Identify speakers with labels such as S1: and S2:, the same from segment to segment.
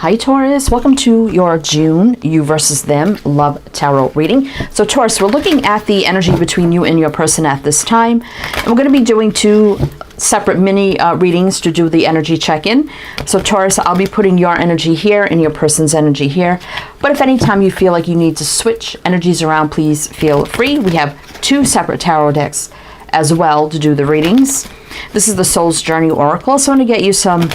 S1: Hi Taurus, welcome to your June You versus Them Love Tarot reading. So Taurus, we're looking at the energy between you and your person at this time. And we're going to be doing two separate mini readings to do the energy check-in. So Taurus, I'll be putting your energy here and your person's energy here. But if anytime you feel like you need to switch energies around, please feel free. We have two separate tarot decks as well to do the readings. This is the Soul's Journey Oracle. So I'm going to get you some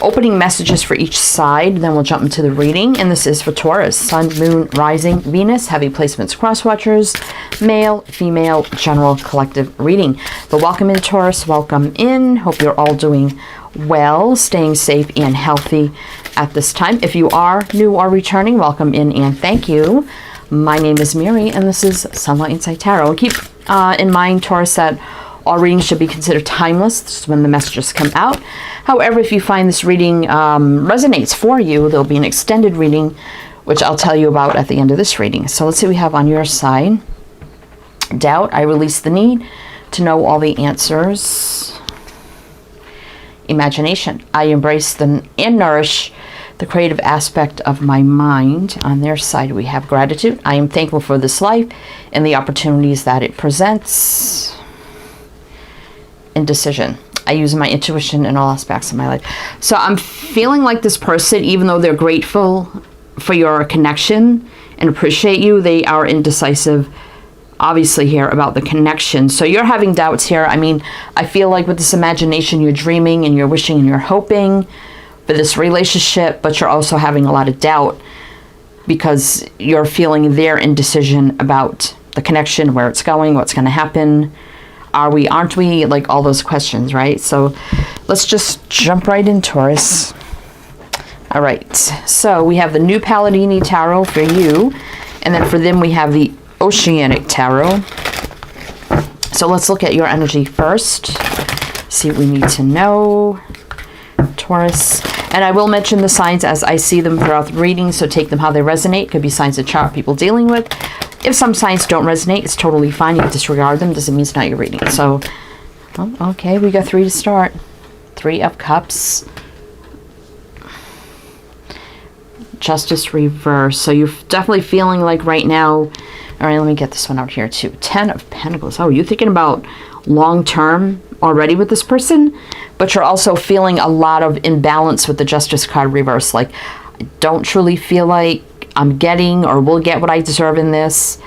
S1: opening messages for each side, then we'll jump into the reading. And this is for Taurus, Sun, Moon, Rising, Venus, heavy placements, cross watchers, male, female, general collective reading. But welcome in Taurus, welcome in. Hope you're all doing well, staying safe and healthy at this time. If you are new or returning, welcome in and thank you. My name is Mary and this is Sunlight Insight Tarot. Keep in mind, Taurus, that all readings should be considered timeless. This is when the messages come out. However, if you find this reading resonates for you, there'll be an extended reading, which I'll tell you about at the end of this reading. So let's see what we have on your side. Doubt, I release the need to know all the answers. Imagination, I embrace and nourish the creative aspect of my mind. On their side, we have gratitude. I am thankful for this life and the opportunities that it presents. Indecision, I use my intuition in all aspects of my life. So I'm feeling like this person, even though they're grateful for your connection and appreciate you, they are indecisive, obviously, here about the connection. So you're having doubts here. I mean, I feel like with this imagination, you're dreaming and you're wishing and you're hoping for this relationship, but you're also having a lot of doubt because you're feeling their indecision about the connection, where it's going, what's going to happen. Are we, aren't we? Like all those questions, right? So let's just jump right in, Taurus. All right. So we have the New Palladini Tarot for you. And then for them, we have the Oceanic Tarot. So let's look at your energy first. See what we need to know, Taurus. And I will mention the signs as I see them throughout the reading. So take them how they resonate. Could be signs of chart people dealing with. If some signs don't resonate, it's totally fine. You can disregard them. Doesn't mean it's not your reading. So, okay, we got 3 to start. 3 of Cups. Justice reverse. So you're definitely feeling like right now. All right, let me get this one out here too. 10 of Pentacles. Oh, you're thinking about long-term already with this person, but you're also feeling a lot of imbalance with the Justice card reverse. Like, I don't truly feel like I'm getting or will get what I deserve in this,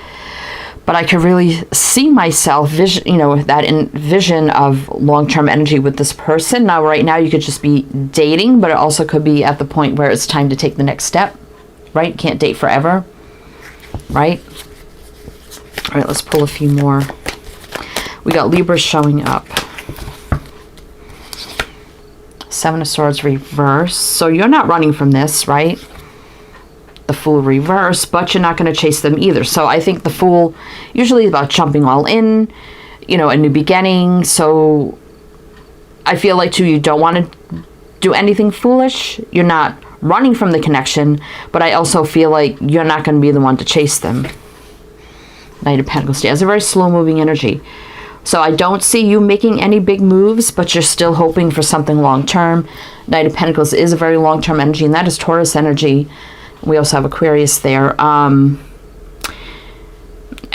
S1: but I could really see myself vision of long-term energy with this person. Now, right now, you could just be dating, but it also could be at the point where it's time to take the next step, right? You can't date forever, right? All right, let's pull a few more. We got Libra showing up. 7 of Swords reverse. So you're not running from this, right? The Fool reverse, but you're not going to chase them either. So I think the Fool usually is about jumping all in, a new beginning. So I feel like too, you don't want to do anything foolish. You're not running from the connection, but I also feel like you're not going to be the one to chase them. Knight of Pentacles has a very slow moving energy. So I don't see you making any big moves, but you're still hoping for something long term. Knight of Pentacles is a very long term energy, and that is Taurus energy. We also have Aquarius there. I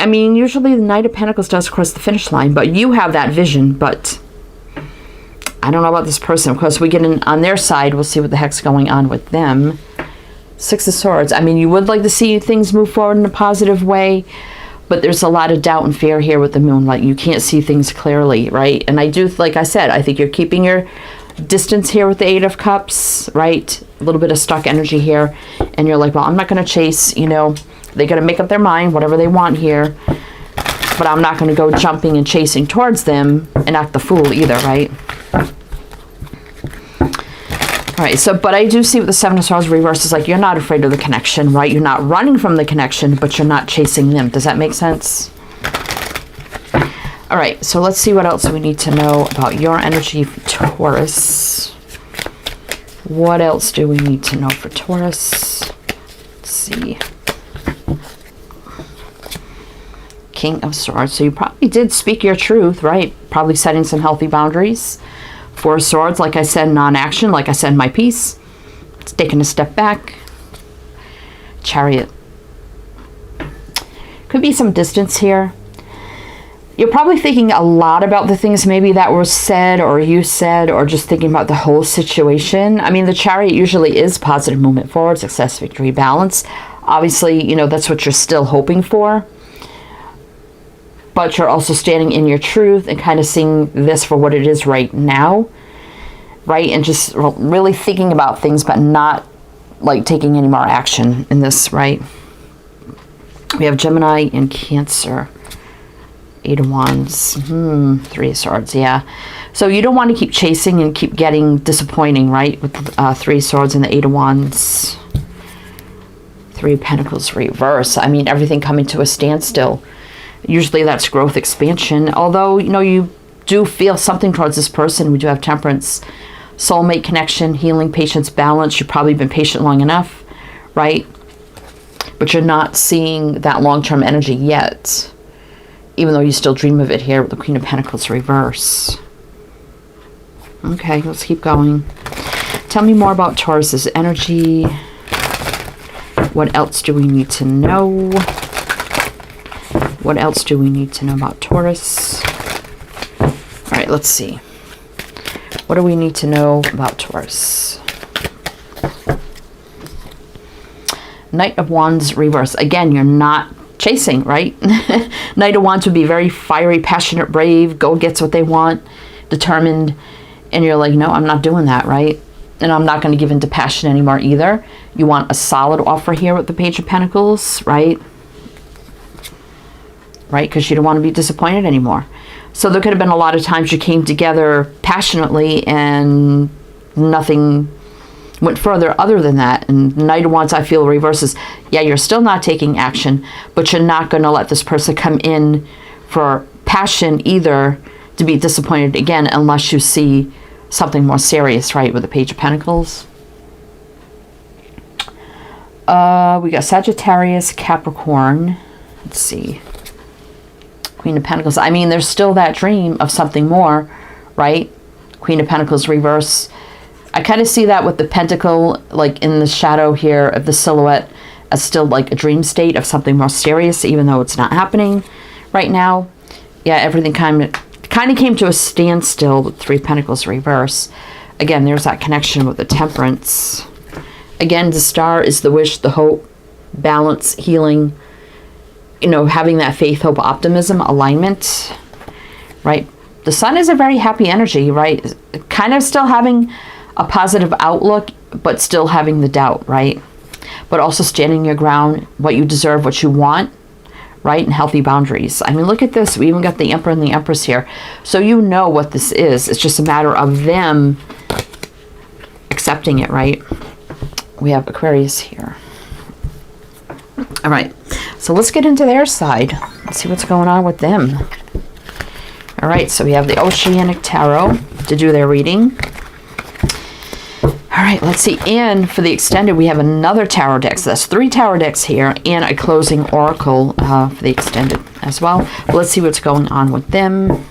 S1: mean, usually the Knight of Pentacles does cross the finish line, but you have that vision. But I don't know about this person. Of course, we get in on their side. We'll see what the heck's going on with them. 6 of Swords. I mean, you would like to see things move forward in a positive way, but there's a lot of doubt and fear here with the Moon. Like, you can't see things clearly, right? And I do, like I said, I think you're keeping your distance here with the 8 of Cups, right? A little bit of stuck energy here, and you're like, well, I'm not going to chase, they got to make up their mind whatever they want here, but I'm not going to go jumping and chasing towards them and act the fool either, right? All right, so but I do see with the 7 of Swords reverse is like you're not afraid of the connection, right? You're not running from the connection, but you're not chasing them. Does that make sense? All right, so let's see what else we need to know about your energy for Taurus. What else do we need to know for Taurus? Let's see. King of Swords. So you probably did speak your truth, right? Probably setting some healthy boundaries. 4 of Swords, like I said, non-action. Like I said, my piece. It's taking a step back. Chariot. Could be some distance here. You're probably thinking a lot about the things maybe that were said or you said, or just thinking about the whole situation. I mean, the Chariot usually is positive movement forward, success, victory, balance. Obviously, you know, that's what you're still hoping for. But you're also standing in your truth and kind of seeing this for what it is right now. Right? And just really thinking about things, but not like taking any more action in this, right? We have Gemini and Cancer. 8 of Wands, 3 of Swords, yeah. So you don't want to keep chasing and keep getting disappointing, right? With 3 of Swords and the 8 of Wands. 3 of Pentacles reverse. I mean, everything coming to a standstill. Usually that's growth, expansion. Although, you know, you do feel something towards this person. We do have Temperance. Soulmate connection, healing, patience, balance. You've probably been patient long enough, right? But you're not seeing that long-term energy yet. Even though you still dream of it here with the Queen of Pentacles reverse. Okay, let's keep going. Tell me more about Taurus's energy. What else do we need to know? What else do we need to know about Taurus? All right, let's see. What do we need to know about Taurus? Knight of Wands reverse. Again, you're not chasing, right? Knight of Wands would be very fiery, passionate, brave, go gets what they want, determined, and you're like, no, I'm not doing that, right? And I'm not going to give in to passion anymore either. You want a solid offer here with the Page of Pentacles, right? Right, because you don't want to be disappointed anymore. So there could have been a lot of times you came together passionately and nothing went further other than that. And Knight of Wands, I feel, reverses. Yeah, you're still not taking action, but you're not going to let this person come in for passion either to be disappointed again unless you see something more serious, right, with the Page of Pentacles. We got Sagittarius, Capricorn. Let's see. Queen of Pentacles. I mean, there's still that dream of something more, right? Queen of Pentacles reverse. I kind of see that with the pentacle, like in the shadow here of the silhouette, as still like a dream state of something more serious, even though it's not happening right now. Yeah, everything kind of came to a standstill with 3 Pentacles reverse. Again, there's that connection with the Temperance. Again, the Star is the wish, the hope, balance, healing, you know, having that faith, hope, optimism, alignment, right? The Sun is a very happy energy, right? Kind of still having a positive outlook, but still having the doubt, right? But also standing your ground, what you deserve, what you want, right? And healthy boundaries. I mean, look at this. We even got the Emperor and the Empress here. So you know what this is. It's just a matter of them accepting it, right? We have Aquarius here. All right. So let's get into their side. Let's see what's going on with them. All right. So we have the Oceanic Tarot to do their reading. All right, let's see. And for the extended, we have another tarot deck. So that's 3 tarot decks here and a closing oracle for the extended as well. But let's see what's going on with them.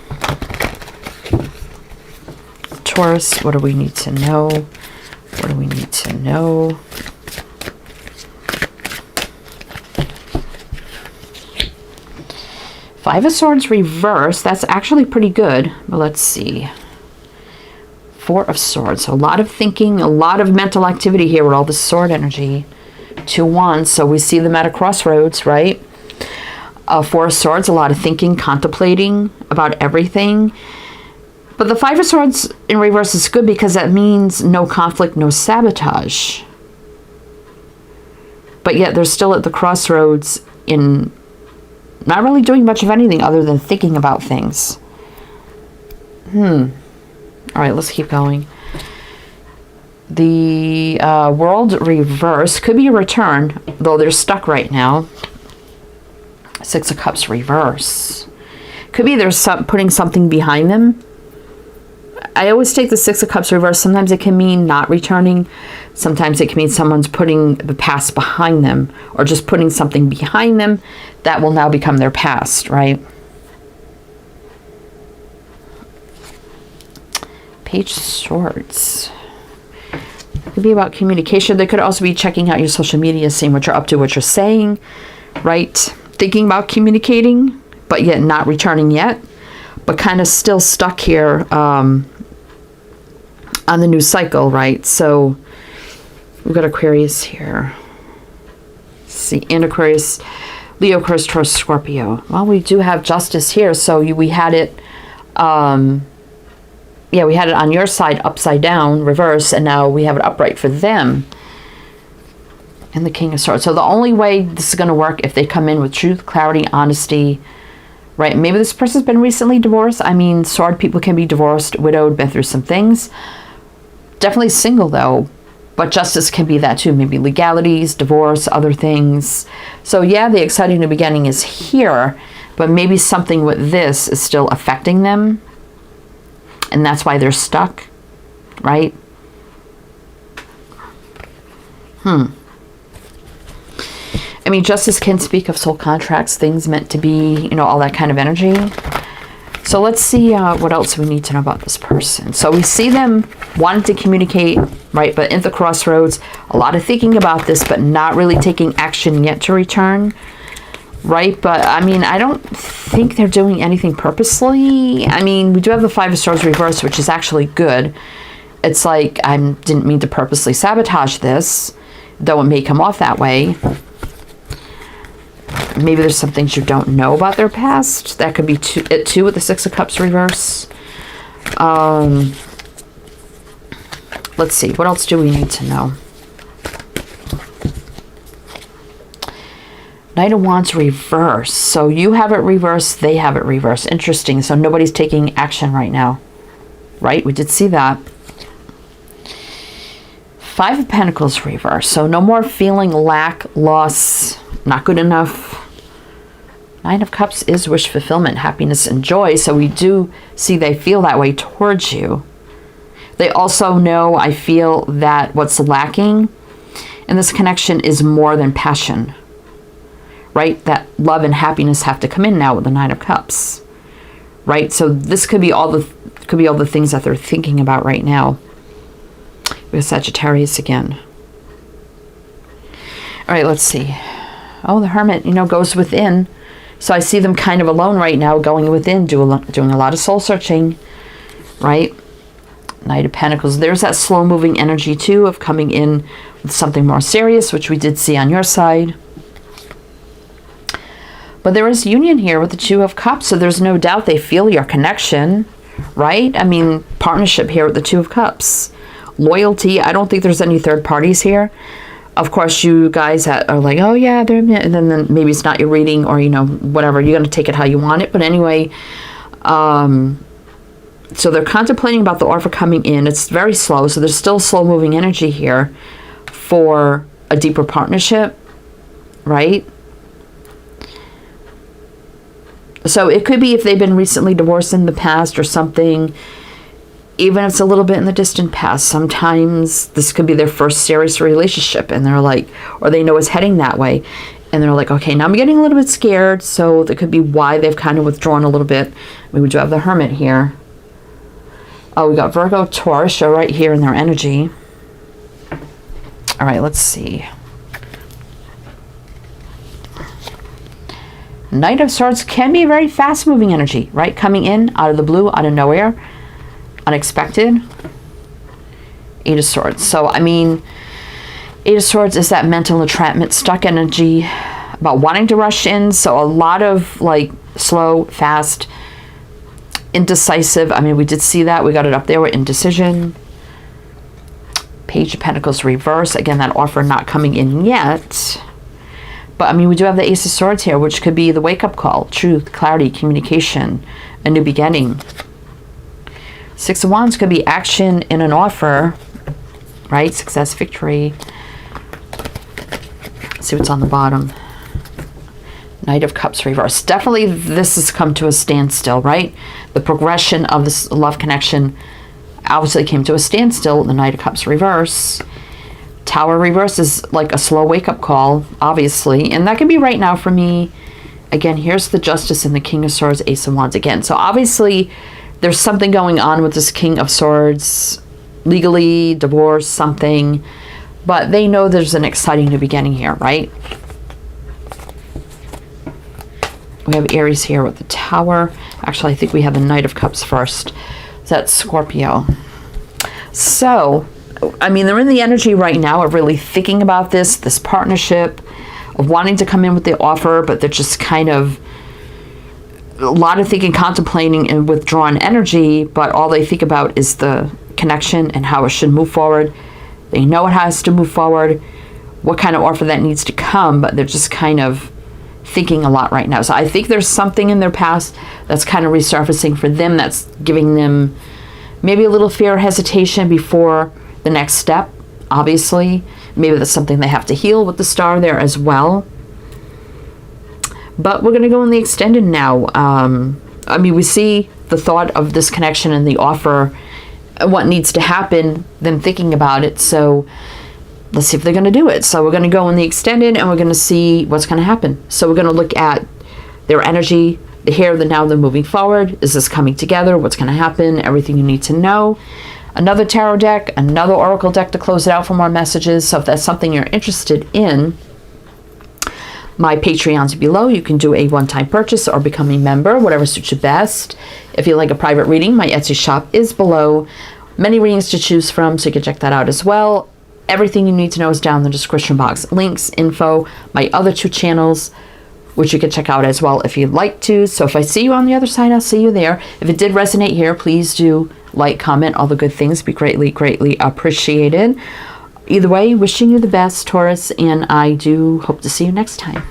S1: Taurus, what do we need to know? What do we need to know? Five of Swords reverse. That's actually pretty good. But let's see. 4 of Swords. So a lot of thinking, a lot of mental activity here with all the sword energy. 2 Wands. So we see them at a crossroads, right? 4 of Swords, a lot of thinking, contemplating about everything. But the 5 of Swords in reverse is good because that means no conflict, no sabotage. But yet they're still at the crossroads in not really doing much of anything other than thinking about things. All right, let's keep going. The World reverse could be a return, though they're stuck right now. 6 of Cups reverse. Could be there's putting something behind them. I always take the 6 of Cups reverse. Sometimes it can mean not returning. Sometimes it can mean someone's putting the past behind them or just putting something behind them that will now become their past, right? Page of Swords. It could be about communication. They could also be checking out your social media, seeing what you're up to, what you're saying, right? Thinking about communicating, but yet not returning yet, but kind of still stuck here on the new cycle, right? So we've got Aquarius here. Let's see, and Aquarius, Leo, Aquarius, Taurus, Scorpio. Well, we do have Justice here, so we had it, yeah, we had it on your side upside down, reverse, and now we have it upright for them. And the King of Swords. So the only way this is going to work if they come in with truth, clarity, honesty, right? Maybe this person's been recently divorced. I mean, sword people can be divorced, widowed, been through some things. Definitely single, though. But justice can be that, too. Maybe legalities, divorce, other things. So, yeah, the exciting new beginning is here. But maybe something with this is still affecting them. And that's why they're stuck, right? I mean, justice can speak of soul contracts, things meant to be, you know, all that kind of energy. So let's see what else we need to know about this person. So we see them wanting to communicate, right? But at the crossroads, a lot of thinking about this, but not really taking action yet to return. Right, but I mean, I don't think they're doing anything purposely. I mean, we do have the Five of Swords reversed, which is actually good. It's like, I didn't mean to purposely sabotage this, though it may come off that way. Maybe there's some things you don't know about their past. That could be it too with the Six of Cups reverse. Let's see, what else do we need to know? Knight of Wands reverse. So you have it reversed, they have it reversed. Interesting. So nobody's taking action right now. Right? We did see that. Five of Pentacles reverse. So no more feeling lack, loss, not good enough. Nine of Cups is wish fulfillment, happiness, and joy. So we do see they feel that way towards you. They also know, I feel, that what's lacking in this connection is more than passion. Right? That love and happiness have to come in now with the Nine of Cups. Right? So this could be all the things that they're thinking about right now. We have Sagittarius again. All right, let's see. Oh, the Hermit, you know, goes within. So I see them kind of alone right now, going within, doing a lot of soul searching. Right? Knight of Pentacles. There's that slow-moving energy, too, of coming in with something more serious, which we did see on your side. But there is union here with the Two of Cups, so there's no doubt they feel your connection, right? I mean, partnership here with the Two of Cups. Loyalty, I don't think there's any third parties here. Of course, you guys are like, oh yeah, they're, and then maybe it's not your reading, or, you know, whatever. You're going to take it how you want it. But anyway, so they're contemplating about the offer coming in. It's very slow, so there's still slow-moving energy here for a deeper partnership, right? So it could be if they've been recently divorced in the past or something, even if it's a little bit in the distant past. Sometimes this could be their first serious relationship, and they're like, or they know it's heading that way, and they're like, okay, now I'm getting a little bit scared. So that could be why they've kind of withdrawn a little bit. We do have the Hermit here. Oh, we got Virgo, Taurus, show right here in their energy. All right, let's see. Knight of Swords can be very fast-moving energy, right? Coming in out of the blue, out of nowhere, unexpected. Eight of Swords. So, I mean, Eight of Swords is that mental entrapment, stuck energy, about wanting to rush in. So a lot of, like, slow, fast, indecisive. I mean, we did see that. We got it up there with indecision. Page of Pentacles reverse. Again, that offer not coming in yet. But, I mean, we do have the Ace of Swords here, which could be the wake-up call, truth, clarity, communication, a new beginning. Six of Wands could be action in an offer, right? Success, victory. Let's see what's on the bottom. Knight of Cups reverse. Definitely this has come to a standstill, right? The progression of this love connection obviously came to a standstill with the Knight of Cups reverse. Tower reverse is like a slow wake-up call, obviously. And that could be right now for me. Again, here's the Justice and the King of Swords, Ace of Wands again. So obviously, there's something going on with this King of Swords legally, divorce, something, but they know there's an exciting new beginning here, right? We have Aries here with the Tower. Actually, I think we have the Knight of Cups first. That's Scorpio. So, I mean, they're in the energy right now of really thinking about this partnership, of wanting to come in with the offer, but they're just kind of a lot of thinking, contemplating, and withdrawn energy, but all they think about is the connection and how it should move forward. They know it has to move forward, what kind of offer that needs to come, but they're just kind of thinking a lot right now. So I think there's something in their past that's kind of resurfacing for them, that's giving them maybe a little fear or hesitation before the next step. Obviously, maybe that's something they have to heal with the Star there as well. But we're going to go in the extended now. I mean, we see the thought of this connection and the offer, what needs to happen, them thinking about it. So let's see if they're going to do it. So we're going to go in the extended and we're going to see what's going to happen. So we're going to look at their energy, the here, the now, they're moving forward. Is this coming together? What's going to happen? Everything you need to know. Another tarot deck, another oracle deck to close it out for more messages. So if that's something you're interested in, my Patreon's below. You can do a one-time purchase or become a member, whatever suits you best. If you like a private reading, my Etsy shop is below. Many readings to choose from, so you can check that out as well. Everything you need to know is down in the description box. Links, info, my other 2 channels, which you can check out as well if you'd like to. So if I see you on the other side, I'll see you there. If it did resonate here, please do like, comment, all the good things. Be greatly, greatly appreciated. Either way, wishing you the best, Taurus, and I do hope to see you next time.